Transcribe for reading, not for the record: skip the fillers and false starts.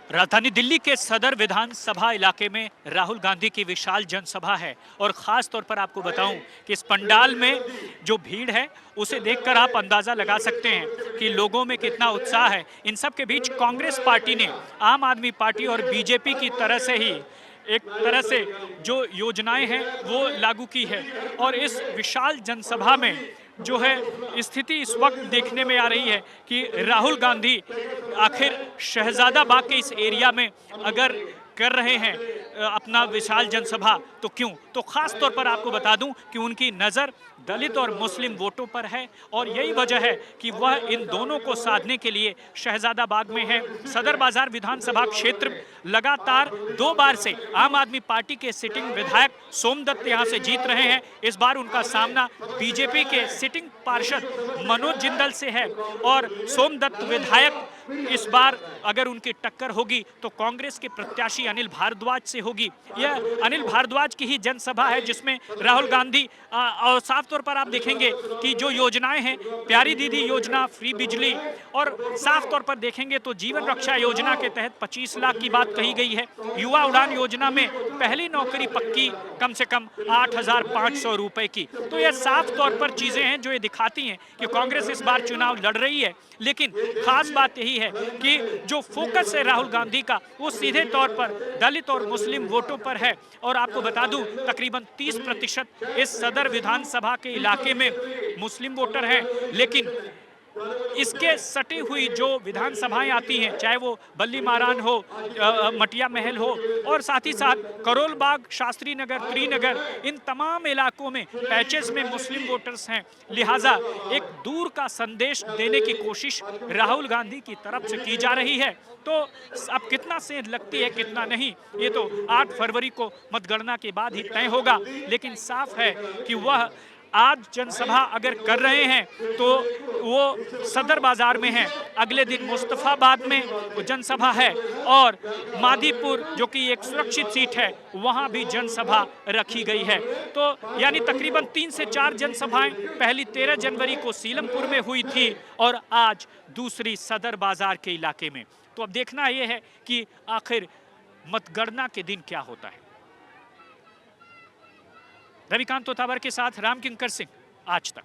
राजधानी दिल्ली के सदर विधानसभा इलाके में राहुल गांधी की विशाल जनसभा है और ख़ास तौर पर आपको बताऊं कि इस पंडाल में जो भीड़ है उसे देखकर आप अंदाज़ा लगा सकते हैं कि लोगों में कितना उत्साह है। इन सब के बीच कांग्रेस पार्टी ने आम आदमी पार्टी और बीजेपी की तरह से ही एक तरह से जो योजनाएं हैं वो लागू की है और इस विशाल जनसभा में जो है स्थिति इस वक्त देखने में आ रही है कि राहुल गांधी आखिर शहजादाबाग के इस एरिया में अगर कर रहे हैं अपना विशाल जनसभा तो क्यों, तो खास तौर पर आपको बता दूं कि उनकी नज़र दलित और मुस्लिम वोटों पर है और यही वजह है कि वह इन दोनों को साधने के लिए शहजादाबाग में है। सदर बाजार विधानसभा क्षेत्र लगातार 2 बार से आम आदमी पार्टी के सिटिंग विधायक सोमदत्त यहां से जीत रहे हैं। इस बार उनका सामना बीजेपी के सिटिंग पार्षद मनोज जिंदल से है और सोमदत्त विधायक इस बार अगर उनकी टक्कर होगी तो कांग्रेस के प्रत्याशी अनिल भारद्वाज से होगी। यह अनिल भारद्वाज की ही जनसभा है जिसमें राहुल गांधी और साफ तौर पर आप देखेंगे कि जो योजनाएं हैं, प्यारी दीदी योजना, फ्री बिजली और साफ तौर पर देखेंगे तो जीवन रक्षा योजना के तहत 25 लाख की बात कही गई है। युवा उड़ान योजना में पहली नौकरी पक्की कम से कम 8,500 रुपए की। तो यह साफ तौर पर चीजें हैं जो ये दिखाती हैं कि कांग्रेस इस बार चुनाव लड़ रही है। लेकिन खास बात यही है कि जो फोकस है राहुल गांधी का वो सीधे तौर पर दलित और मुस्लिम वोटों पर है और आपको बता दूं तकरीबन 30% इस सदर विधानसभा के इलाके में मुस्लिम वोटर हैं। लेकिन इसके सटी हुई जो विधानसभाएं आती हैं, चाहे वो बल्ली मारान हो, मटिया महल हो और साथ ही साथ करोल बाग, शास्त्री नगर, त्रिनगर, इन तमाम इलाकों में पैचेस में मुस्लिम वोटर्स हैं। लिहाजा एक दूर का संदेश देने की कोशिश राहुल गांधी की तरफ से की जा रही है। तो अब कितना सेंध लगती है कितना नहीं, ये तो 8 फरवरी को मतगणना के बाद ही तय होगा। लेकिन साफ है कि वह आज जनसभा अगर कर रहे हैं तो वो सदर बाजार में है, अगले दिन मुस्तफाबाद में जनसभा है और मादीपुर जो कि एक सुरक्षित सीट है वहां भी जनसभा रखी गई है। तो यानी तकरीबन 3 से 4 जनसभाएं पहली 13 जनवरी को सीलमपुर में हुई थी और आज दूसरी सदर बाजार के इलाके में। तो अब देखना यह है कि आखिर मतगणना के दिन क्या होता है। रविकांत तोतावर के साथ राम किंकर सिंह, आज तक।